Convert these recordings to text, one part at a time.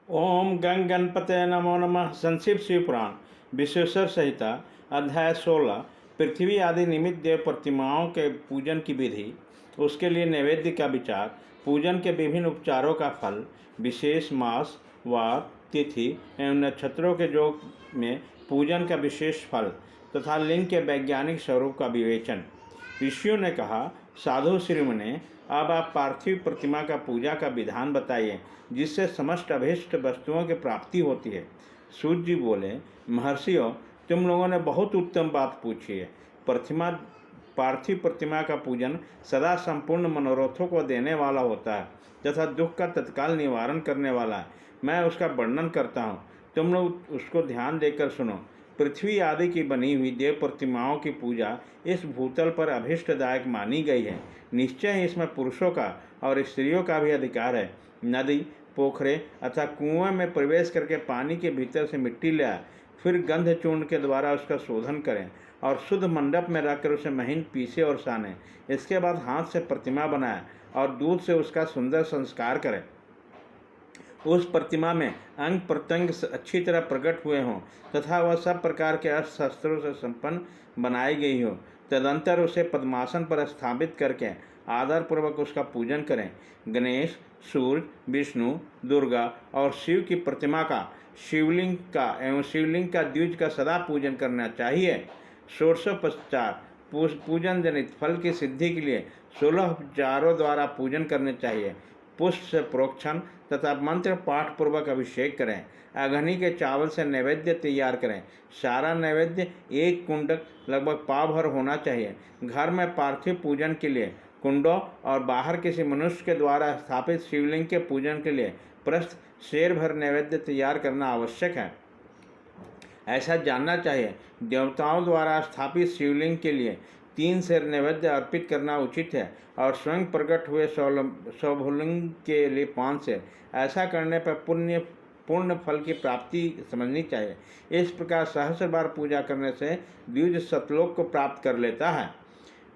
ओम गंग गणपते नमो नमः। संक्षिप्त शिव पुराण विश्वेश्वर संहिता अध्याय 16। पृथ्वी आदि निमित्त देव प्रतिमाओं के पूजन की विधि, उसके लिए नैवेद्य का विचार, पूजन के विभिन्न उपचारों का फल, विशेष मास, वार, तिथि एवं नक्षत्रों के योग में पूजन का विशेष फल तथा लिंग के वैज्ञानिक स्वरूप का विवेचन। ऋषियों ने कहा, साधु श्रीमुने, अब आप पार्थिव प्रतिमा का पूजा का विधान बताइए जिससे समस्त अभीष्ट वस्तुओं की प्राप्ति होती है। सूर्य जी बोले, महर्षियों, तुम लोगों ने बहुत उत्तम बात पूछी है। पार्थिव प्रतिमा का पूजन सदा संपूर्ण मनोरथों को देने वाला होता है तथा दुख का तत्काल निवारण करने वाला है। मैं उसका वर्णन करता हूँ, तुम लोग उसको ध्यान देकर सुनो। पृथ्वी आदि की बनी हुई देव प्रतिमाओं की पूजा इस भूतल पर अभीष्टदायक मानी गई है। निश्चय ही इसमें पुरुषों का और स्त्रियों का भी अधिकार है। नदी, पोखरे अथवा कुएं में प्रवेश करके पानी के भीतर से मिट्टी ले आए, फिर गंध चूर्ण के द्वारा उसका शोधन करें और शुद्ध मंडप में रखकर उसे महीन पीसे और साने। इसके बाद हाथ से प्रतिमा बनाए और दूध से उसका सुंदर संस्कार करें। उस प्रतिमा में अंग प्रत्यंग अच्छी तरह प्रकट हुए हों तथा वह सब प्रकार के अस्त्र शस्त्रों से संपन्न बनाई गई हो। तदंतर उसे पद्मासन पर स्थापित करके आदरपूर्वक उसका पूजन करें। गणेश, सूर्य, विष्णु, दुर्गा और शिव की प्रतिमा का, शिवलिंग का एवं शिवलिंग का द्विज का सदा पूजन करना चाहिए। षोडशोपचार पूजन जनित फल की सिद्धि के लिए 16 उपचारों द्वारा पूजन करने चाहिए। पुष्प से प्रोक्षण तथा मंत्र पाठ पूर्वक अभिषेक करें। अघनी के चावल से नैवेद्य तैयार करें। सारा नैवेद्य एक कुंडक लगभग पाव भर होना चाहिए। घर में पार्थिव पूजन के लिए कुंडों और बाहर किसी मनुष्य के द्वारा स्थापित शिवलिंग के पूजन के लिए प्रस्थ शेर भर नैवेद्य तैयार करना आवश्यक है। ऐसा जानना चाहिए, देवताओं द्वारा स्थापित शिवलिंग के लिए 3 सेर नैवेद्य अर्पित करना उचित है और स्वयं प्रकट हुए स्वभुलिंग के लिए 5 सेर। ऐसा करने पर पूर्ण फल की प्राप्ति समझनी चाहिए। इस प्रकार सहस्र बार पूजा करने से द्विज सतलोक को प्राप्त कर लेता है।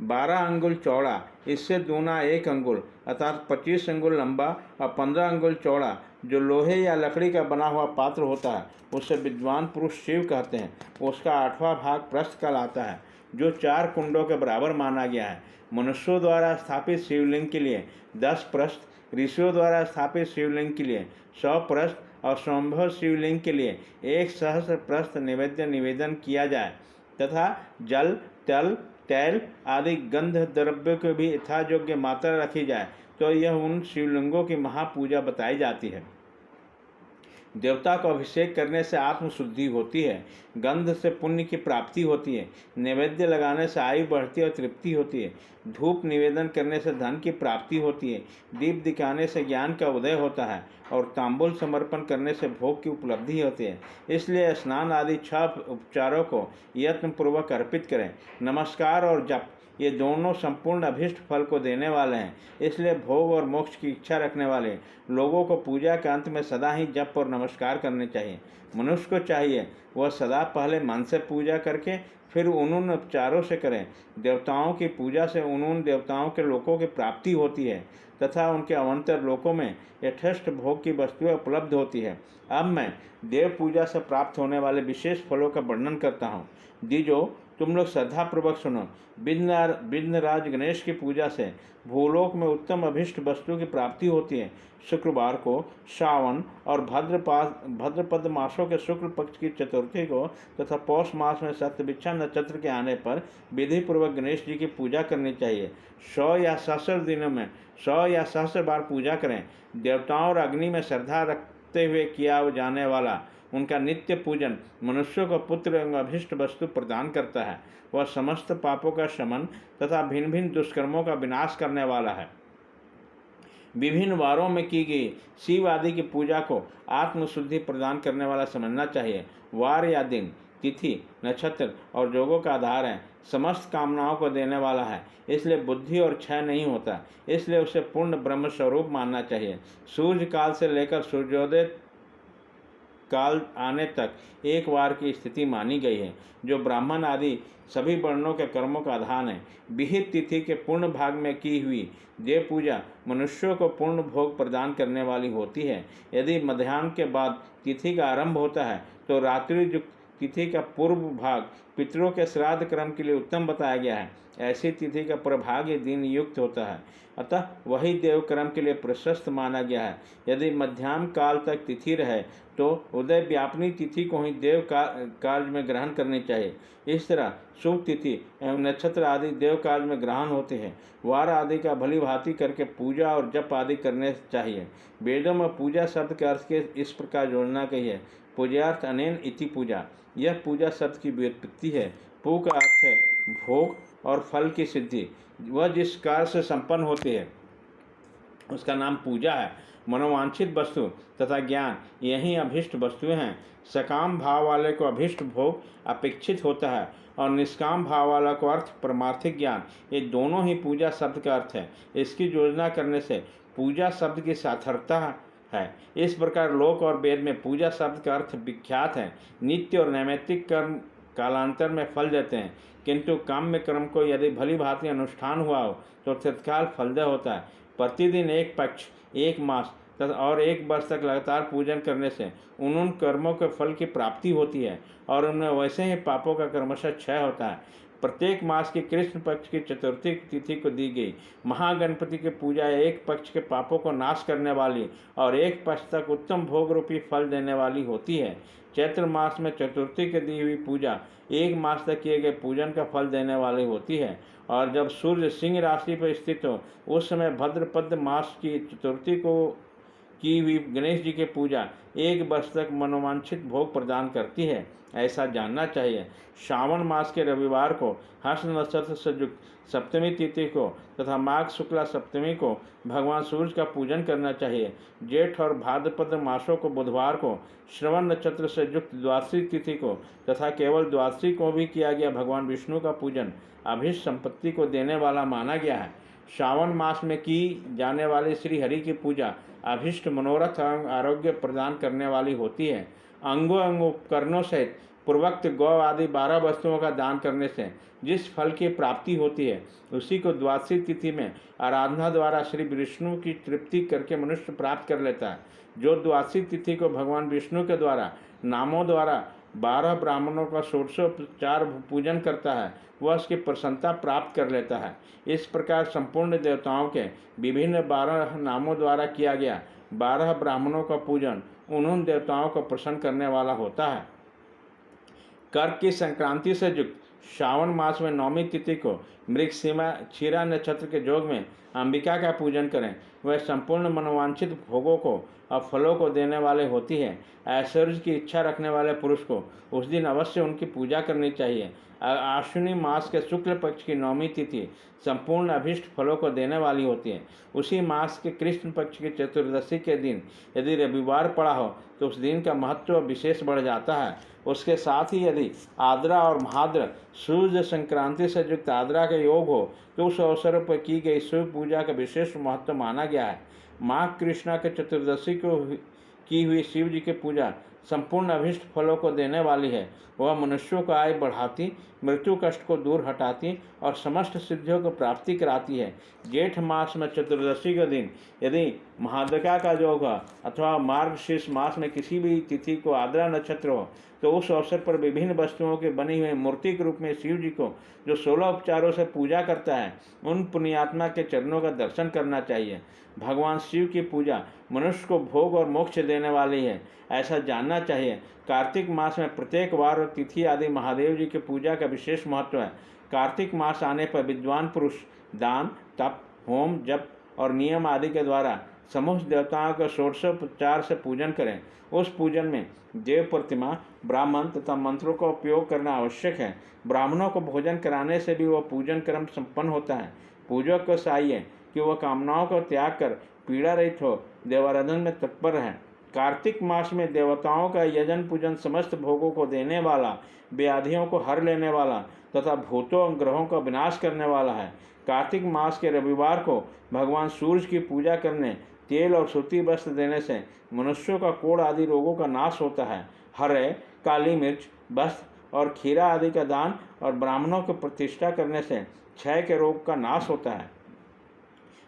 12 अंगुल चौड़ा, इससे दूना 1 अंगुल अर्थात 25 अंगुल लंबा और 15 अंगुल चौड़ा जो लोहे या लकड़ी का बना हुआ पात्र होता है उसे विद्वान पुरुष शिव कहते हैं। उसका 8वां भाग प्रस्थ कहलाता है जो 4 कुंडों के बराबर माना गया है। मनुष्यों द्वारा स्थापित शिवलिंग के लिए 10 प्रस्थ, ऋषियों द्वारा स्थापित शिवलिंग के लिए 100 प्रस्थ और संभव शिवलिंग के लिए 1 सहस्र प्रस्थ नैवेद्य निवेदन किया जाए तथा जल, तल, तैल आदि गंध द्रव्य को भी यथायोग्य मात्रा रखी जाए तो यह उन शिवलिंगों की महापूजा बताई जाती है। देवता को अभिषेक करने से आत्मशुद्धि होती है, गंध से पुण्य की प्राप्ति होती है, नैवेद्य लगाने से आयु बढ़ती और तृप्ति होती है, धूप निवेदन करने से धन की प्राप्ति होती है, दीप दिखाने से ज्ञान का उदय होता है और तांबुल समर्पण करने से भोग की उपलब्धि होती है। इसलिए स्नान आदि 6 उपचारों को यत्नपूर्वक अर्पित करें। नमस्कार और जप ये दोनों संपूर्ण अभीष्ट फल को देने वाले हैं। इसलिए भोग और मोक्ष की इच्छा रखने वाले लोगों को पूजा के अंत में सदा ही जप और नमस्कार करने चाहिए। मनुष्य को चाहिए वह सदा पहले मन से पूजा करके फिर उन उपचारों से करें। देवताओं की पूजा से उन देवताओं के लोकों की प्राप्ति होती है तथा उनके अवंतर लोकों में यथेष्ट भोग की वस्तुएं उपलब्ध होती है। अब मैं देव पूजा से प्राप्त होने वाले विशेष फलों का वर्णन करता हूँ। दीजो, तुम लोग श्रद्धापूर्वक सुनो। विघ्नराज गणेश की पूजा से भूलोक में उत्तम अभिष्ट वस्तु की प्राप्ति होती है। शुक्रवार को, श्रावण और भाद्रपद मासों के शुक्ल पक्ष की चतुर्थी को तथा पौष मास में सत्यभिक्षा नक्षत्र के आने पर विधि पूर्वक गणेश जी की पूजा करनी चाहिए। 100 या सहस्र दिनों में 100 या सहस्र बार पूजा करें। देवताओं और अग्नि में श्रद्धा रखते हुए किया जाने वाला उनका नित्य पूजन मनुष्यों को पुत्र एवं अभिष्ट वस्तु प्रदान करता है। वह समस्त पापों का शमन तथा भिन्न भिन्न दुष्कर्मों का विनाश करने वाला है। विभिन्न वारों में की गई शिव आदि की पूजा को आत्मशुद्धि प्रदान करने वाला समझना चाहिए। वार या दिन, तिथि, नक्षत्र और योगों का आधार है। समस्त कामनाओं को देने वाला है, इसलिए बुद्धि और क्षय नहीं होता। इसलिए उसे पूर्ण ब्रह्म स्वरूप मानना चाहिए। सूर्य काल से लेकर सूर्योदय काल आने तक एक बार की स्थिति मानी गई है, जो ब्राह्मण आदि सभी वर्णों के कर्मों का आधान है। विहित तिथि के पूर्ण भाग में की हुई देव पूजा मनुष्यों को पूर्ण भोग प्रदान करने वाली होती है। यदि मध्याह्न के बाद तिथि का आरंभ होता है तो रात्रि युक्त तिथि का पूर्व भाग पितरों के श्राद्ध क्रम के लिए उत्तम बताया गया है। ऐसी तिथि का प्रभाग्य दिन युक्त होता है, अतः वही देव कर्म के लिए प्रशस्त माना गया है। यदि मध्याह्न काल तक तिथि रहे तो उदय व्यापनी तिथि को ही देव कार्य में ग्रहण करनी चाहिए। इस तरह शुभ तिथि एवं नक्षत्र आदि देव कार्य में ग्रहण होते हैं। वार आदि का भली भांति करके पूजा और जप आदि करने चाहिए। वेदों में पूजा शब्द के अर्थ के इस प्रकार जोड़ना कही है, पूजार्थ अनेन इति पूजा। यह पूजा शब्द की व्युत्पत्ति है। पू का अर्थ है भोग और फल की सिद्धि। वह जिस कार्य से संपन्न होती है उसका नाम पूजा है। मनोवांछित वस्तु तथा ज्ञान यही अभीष्ट वस्तुएं हैं। सकाम भाव वाले को अभीष्ट भोग अपेक्षित होता है और निष्काम भाव वाला को अर्थ परमार्थिक ज्ञान, ये दोनों ही पूजा शब्द का अर्थ है। इसकी योजना करने से पूजा शब्द की सार्थकता है। इस प्रकार लोक और वेद में पूजा शब्द का अर्थ विख्यात है। नित्य और नैमित्तिक कर्म कालांतर में फल देते हैं, किंतु काम्य कर्म को यदि भली भांति अनुष्ठान हुआ हो तो तत्काल फलदायक होता है। प्रतिदिन एक पक्ष, एक मास तथा और एक वर्ष तक लगातार पूजन करने से उन कर्मों के फल की प्राप्ति होती है और उनमें वैसे ही पापों का क्रमशः क्षय होता है। प्रत्येक मास की कृष्ण पक्ष की चतुर्थी तिथि को दी गई महागणपति की पूजा एक पक्ष के पापों को नाश करने वाली और एक पक्ष तक उत्तम भोग रूपी फल देने वाली होती है। चैत्र मास में चतुर्थी की दी हुई पूजा एक मास तक किए गए पूजन का फल देने वाली होती है और जब सूर्य सिंह राशि पर स्थित हो उस समय भद्रपद मास की चतुर्थी को की हुई गणेश जी की पूजा एक वर्ष तक मनोवांछित भोग प्रदान करती है, ऐसा जानना चाहिए। श्रावण मास के रविवार को हर्ष नक्षत्र से युक्त सप्तमी तिथि को तथा माघ शुक्ला सप्तमी को भगवान सूर्य का पूजन करना चाहिए। जेठ और भाद्रपद मासों को बुधवार को श्रवण नक्षत्र से युक्त द्वादशी तिथि को तथा केवल द्वादशी को भी किया गया भगवान विष्णु का पूजन अभीष्ट संपत्ति को देने वाला माना गया है। श्रावण मास में की जाने वाली श्री हरि की पूजा अभीष्ट मनोरथ एवं आरोग्य प्रदान करने वाली होती है। अंगों एवं उपकरणों सहित पूर्वोक्त गौ आदि 12 वस्तुओं का दान करने से जिस फल की प्राप्ति होती है उसी को द्वादशी तिथि में आराधना द्वारा श्री विष्णु की तृप्ति करके मनुष्य प्राप्त कर लेता है। जो द्वादशी तिथि को भगवान विष्णु के द्वारा नामों द्वारा 12 ब्राह्मणों का षोडशोपचार पूजन करता है वह उसकी प्रसन्नता प्राप्त कर लेता है। इस प्रकार संपूर्ण देवताओं के विभिन्न 12 नामों द्वारा किया गया 12 ब्राह्मणों का पूजन उन देवताओं को प्रसन्न करने वाला होता है। कर्क की संक्रांति से युक्त श्रावण मास में नौमी तिथि को मृगशिरा क्षीरा नक्षत्र के योग में अंबिका का पूजन करें। वह संपूर्ण मनोवांछित भोगों को और फलों को देने वाले होती है। ऐश्वर्य की इच्छा रखने वाले पुरुष को उस दिन अवश्य उनकी पूजा करनी चाहिए। आश्विनी मास के शुक्ल पक्ष की नौमी तिथि संपूर्ण अभीष्ट फलों को देने वाली होती है। उसी मास के कृष्ण पक्ष की चतुर्दशी के दिन यदि रविवार पड़ा हो तो उस दिन का महत्व विशेष बढ़ जाता है। उसके साथ ही यदि आद्रा और भाद्र सूर्य संक्रांति से युक्त आद्रा के योग हो तो उस अवसर पर की गई शिव पूजा का विशेष महत्व माना गया है। माघ कृष्णा के चतुर्दशी को की हुई शिव जी की पूजा संपूर्ण अभीष्ट फलों को देने वाली है। वह मनुष्यों को आयु बढ़ाती, मृत्यु कष्ट को दूर हटाती और समस्त सिद्धियों को प्राप्ति कराती है। जेठ मास में चतुर्दशी के दिन यदि महादका का योग हो अथवा मार्गशीर्ष मास में किसी भी तिथि को आद्रा नक्षत्र हो तो उस अवसर पर विभिन्न वस्तुओं के बनी हुई मूर्ति के रूप में शिव जी को जो 16 उपचारों से पूजा करता है उन पुण्यात्मा के चरणों का दर्शन करना चाहिए। भगवान शिव की पूजा मनुष्य को भोग और मोक्ष देने वाली है, ऐसा जानना चाहिए। कार्तिक मास में प्रत्येक वार और तिथि आदि महादेव जी की पूजा का विशेष महत्व है। कार्तिक मास आने पर विद्वान पुरुष दान, तप, होम, जप और नियम आदि के द्वारा समस्त देवताओं का षोडशोपचार से पूजन करें। उस पूजन में देव प्रतिमा, ब्राह्मण तथा मंत्रों का उपयोग करना आवश्यक है। ब्राह्मणों को भोजन कराने से भी वह पूजन क्रम संपन्न होता है। पूजक को चाहिए कि वह कामनाओं को त्याग कर पीड़ा रहित हो देवाराधन में तत्पर है। कार्तिक मास में देवताओं का यजन पूजन समस्त भोगों को देने वाला, व्याधियों को हर लेने वाला तथा भूतों और ग्रहों का विनाश करने वाला है। कार्तिक मास के रविवार को भगवान सूर्य की पूजा करने तेल और सूती वस्त्र देने से मनुष्यों का कोढ़ आदि रोगों का नाश होता है। हरे, काली मिर्च, वस्त्र और खीरा आदि का दान और ब्राह्मणों की प्रतिष्ठा करने से क्षय के रोग का नाश होता है।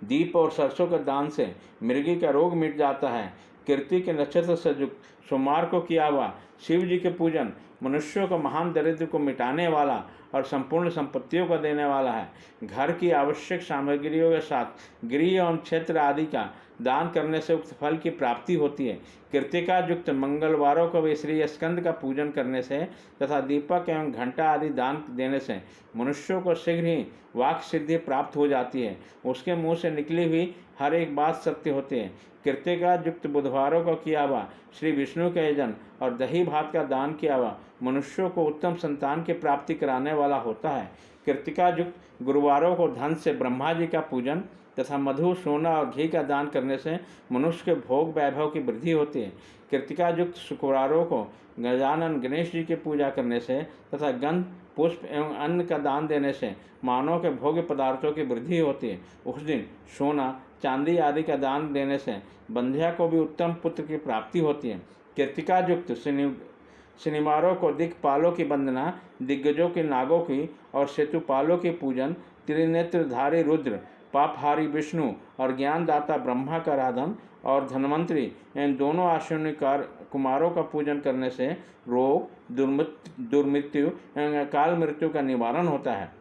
दीप और सरसों के दान से मृगी का रोग मिट जाता है। कीर्ति के नक्षत्र से युक्त सोमवार को किया हुआ शिव जी के पूजन मनुष्यों को महान दरिद्र को मिटाने वाला और संपूर्ण संपत्तियों को देने वाला है। घर की आवश्यक सामग्रियों के साथ गृह एवं क्षेत्र आदि का दान करने से उक्त फल की प्राप्ति होती है। कृतिका युक्त मंगलवारों को भी श्री स्कंद का पूजन करने से तथा दीपक एवं घंटा आदि दान देने से मनुष्यों को शीघ्र ही वाक सिद्धि प्राप्त हो जाती है। उसके मुंह से निकली हुई हर एक बात सत्य होती है। कृतिका युक्त बुधवारों को किया हुआ श्री विष्णु के यजन और दही भात का दान किया हुआ मनुष्यों को उत्तम संतान की प्राप्ति कराने वाला होता है। कृतिका युक्त गुरुवारों को धन से ब्रह्मा जी का पूजन तथा मधु, सोना और घी का दान करने से मनुष्य के भोग वैभव की वृद्धि होती है। कृतिका युक्त शुक्रवारों को गजानन गणेश जी की पूजा करने से तथा गंध, पुष्प एवं अन्न का दान देने से मानव के भोग्य पदार्थों की वृद्धि होती है। उस दिन सोना, चांदी आदि का दान देने से बंध्या को भी उत्तम पुत्र की प्राप्ति होती है। कृतिका युक्त शनिवारों को दिक्पालों की वंदना, दिग्गजों की, नागों की और सेतुपालों की पूजन, त्रिनेत्रधारी रुद्र, पापहारी विष्णु और ज्ञानदाता ब्रह्मा का आराधन और धन्वंतरी इन दोनों अश्विनी कुमारों का पूजन करने से रोग, दुर्मृत्यु एवं अकाल मृत्यु का निवारण होता है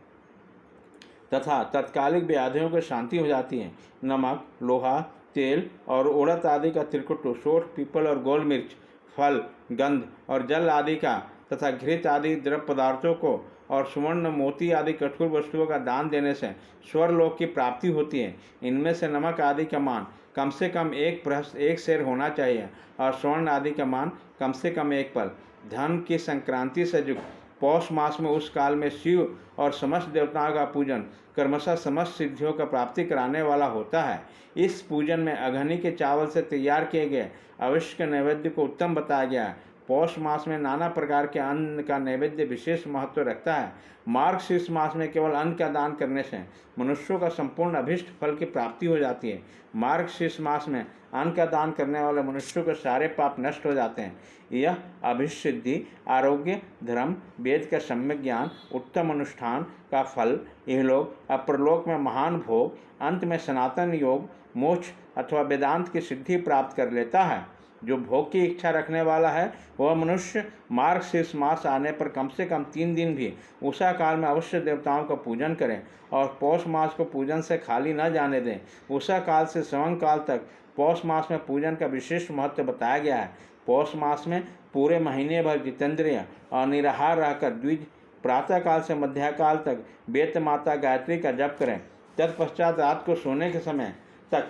तथा तत्कालिक व्याधियों की शांति हो जाती है। नमक, लोहा, तेल और उड़द आदि का त्रिकुट, सोठ, पीपल और गोल मिर्च, फल, गंध और जल आदि का तथा घृत आदि द्रव पदार्थों को और स्वर्ण, मोती आदि कठोर वस्तुओं का दान देने से स्वर्लोक की प्राप्ति होती है। इनमें से नमक आदि का मान कम से कम एक सेर होना चाहिए और स्वर्ण आदि का मान कम से कम एक पल। धन की संक्रांति से युक्त पौष मास में उस काल में शिव और समस्त देवताओं का पूजन क्रमशः समस्त सिद्धियों का प्राप्ति कराने वाला होता है। इस पूजन में अघनी के चावल से तैयार किए गए अवश्य के नैवेद्य को उत्तम बताया गया है। पौष मास में नाना प्रकार के अन्न का नैवेद्य विशेष महत्व रखता है। मार्गशीर्ष मास में केवल अन्न का दान करने से मनुष्यों का संपूर्ण अभिष्ट फल की प्राप्ति हो जाती है। मार्गशीर्ष मास में अन्न का दान करने वाले मनुष्यों के सारे पाप नष्ट हो जाते हैं। यह अभिसिद्धि, आरोग्य, धर्म, वेद का सम्यक ज्ञान, उत्तम अनुष्ठान का फल, इहलोक अपरलोक में महान भोग, अंत में सनातन योग, मोक्ष अथवा वेदांत की सिद्धि प्राप्त कर लेता है। जो भोग की इच्छा रखने वाला है वह मनुष्य मार्गशीर्ष मास आने पर कम से कम 3 दिन भी उषा काल में अवश्य देवताओं का पूजन करें और पौष मास को पूजन से खाली न जाने दें। उषा काल से सवंग काल तक पौष मास में पूजन का विशेष महत्व बताया गया है। पौष मास में पूरे महीने भर जितेंद्रिय और निराहार रहकर द्विज प्रातःकाल से मध्याकाल तक वेद माता गायत्री का जप करें। तत्पश्चात रात को सोने के समय तक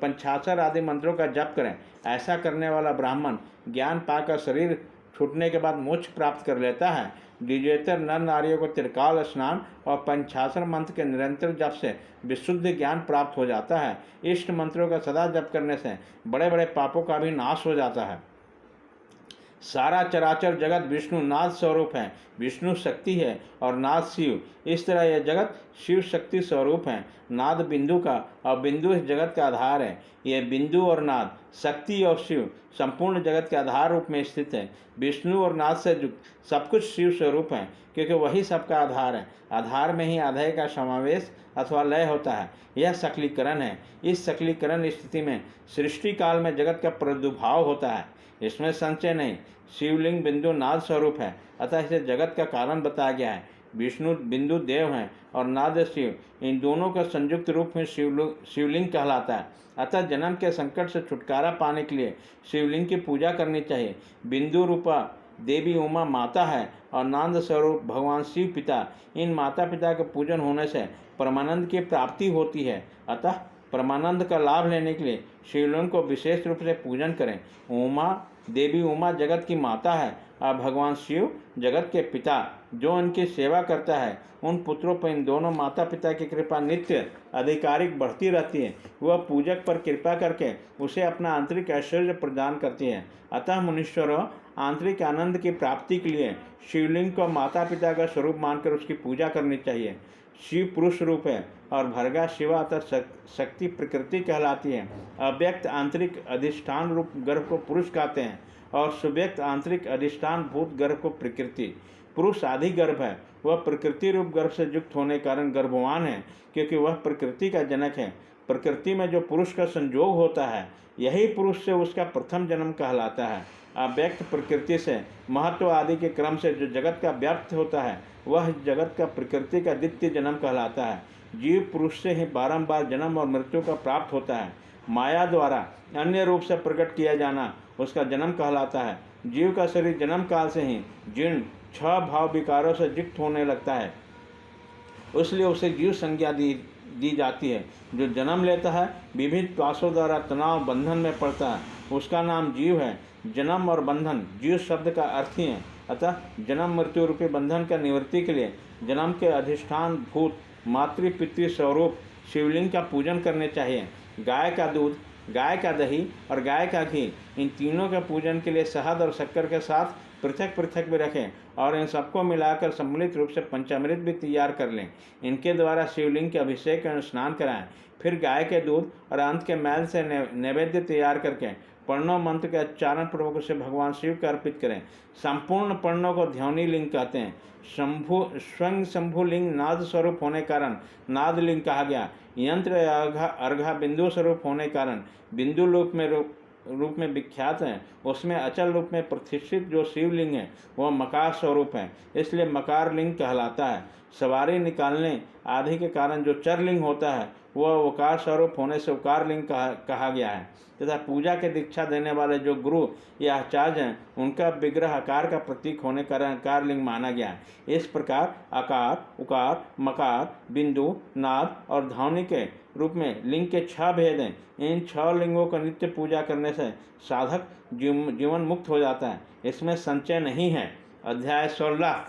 पंचाक्षर आदि मंत्रों का जप करें। ऐसा करने वाला ब्राह्मण ज्ञान पाकर शरीर छूटने के बाद मोक्ष प्राप्त कर लेता है। द्विजेतर नर नारियों को त्रिकाल स्नान और पंचाक्षर मंत्र के निरंतर जप से विशुद्ध ज्ञान प्राप्त हो जाता है। इष्ट मंत्रों का सदा जप करने से बड़े बड़े पापों का भी नाश हो जाता है। सारा चराचर जगत विष्णु नाद स्वरूप है। विष्णु शक्ति है और नाद शिव। इस तरह यह जगत शिव शक्ति स्वरूप है। नाद बिंदु का और बिंदु इस जगत का आधार है। यह बिंदु और नाद, शक्ति और शिव संपूर्ण जगत के आधार रूप में स्थित है। विष्णु और नाद से युक्त सब कुछ शिव स्वरूप है, क्योंकि वही सबका आधार है। आधार में ही आधेय का समावेश अथवा लय होता है। यह सकलीकरण है। इस सकलीकरण स्थिति में सृष्टि काल में जगत का प्रादुर्भाव होता है। इसमें संशय नहीं, शिवलिंग बिंदु नाद स्वरूप है, अतः इसे जगत का कारण बताया गया है। विष्णु बिंदु देव हैं और नाद शिव, इन दोनों का संयुक्त रूप में शिवलिंग कहलाता है। अतः जन्म के संकट से छुटकारा पाने के लिए शिवलिंग की पूजा करनी चाहिए। बिंदु रूपा देवी उमा माता है और नाद स्वरूप भगवान शिव पिता। इन माता पिता के पूजन होने से परमानंद की प्राप्ति होती है। अतः परमानंद का लाभ लेने के लिए शिवलिंग को विशेष रूप से पूजन करें। उमा देवी उमा जगत की माता है और भगवान शिव जगत के पिता। जो इनकी सेवा करता है उन पुत्रों पर इन दोनों माता पिता की कृपा नित्य आधिकारिक बढ़ती रहती है। वह पूजक पर कृपा करके उसे अपना आंतरिक ऐश्वर्य प्रदान करती है। अतः मुनीश्वरों, आंतरिक आनंद की प्राप्ति के लिए शिवलिंग को माता पिता का स्वरूप मानकर उसकी पूजा करनी चाहिए। शिव पुरुष रूप है और भर्गा शिवा अतः शक्ति प्रकृति कहलाती है। अव्यक्त आंतरिक अधिष्ठान रूप गर्भ को पुरुष कहते हैं और सुव्यक्त आंतरिक अधिष्ठान भूत गर्भ को प्रकृति। पुरुष आदि गर्भ है, वह प्रकृति रूप गर्भ से युक्त होने के कारण गर्भवान है, क्योंकि वह प्रकृति का जनक है। प्रकृति में जो पुरुष का संयोग होता है, यही पुरुष से उसका प्रथम जन्म कहलाता है। अव्यक्त प्रकृति से महत्व आदि के क्रम से जो जगत का व्याप्त होता है, वह जगत का प्रकृति का द्वितीय जन्म कहलाता है। जीव पुरुष से ही बारंबार जन्म और मृत्यु का प्राप्त होता है। माया द्वारा अन्य रूप से प्रकट किया जाना उसका जन्म कहलाता है। जीव का शरीर जन्म काल से ही जीर्ण 6 भाव विकारों से युक्त होने लगता है, इसलिए उसे जीव संज्ञा दी जाती है। जो जन्म लेता है, विभिन्न पाशों द्वारा तनाव बंधन में पड़ता है, उसका नाम जीव है। जन्म और बंधन जीव शब्द का अर्थ ही है। अतः जन्म मृत्यु रूपी बंधन का निवृत्ति के लिए जन्म के अधिष्ठान भूत मातृ पितृ स्वरूप शिवलिंग का पूजन करने चाहिए। गाय का दूध, गाय का दही और गाय का घी, इन तीनों के पूजन के लिए शहद और शक्कर के साथ पृथक पृथक भी रखें और इन सबको मिलाकर सम्मिलित रूप से पंचामृत भी तैयार कर लें। इनके द्वारा शिवलिंग के अभिषेक और स्नान कराएं। फिर गाय के दूध और अंत के मैल से नैवेद्य तैयार करके पर्णों मंत्र के उच्चारण पूर्वक उसे भगवान शिव को अर्पित करें। संपूर्ण पर्णों को ध्वनि लिंग कहते हैं। स्वयं शंभु लिंग नाद स्वरूप होने कारण नाद लिंग कहा गया। यंत्र अर्घा बिंदु स्वरूप होने कारण बिंदु रूप में विख्यात है। उसमें अचल रूप में प्रतिष्ठित जो शिवलिंग है वह मकार स्वरूप है, इसलिए मकार लिंग कहलाता है। सवारी निकालने आदि के कारण जो चरलिंग होता है वह उकार स्वरूप होने से उकार लिंग कहा गया है। तथा पूजा के दीक्षा देने वाले जो गुरु या आचार्य हैं, उनका विग्रह आकार का प्रतीक होने के कारण आकार लिंग माना गया है। इस प्रकार आकार, उकार, मकार, बिंदु, नाद और ध्वनि के रूप में लिंग के 6 भेद हैं। इन 6 लिंगों का नित्य पूजा करने से साधक जीवन मुक्त हो जाता है। इसमें संचय नहीं है। अध्याय 16।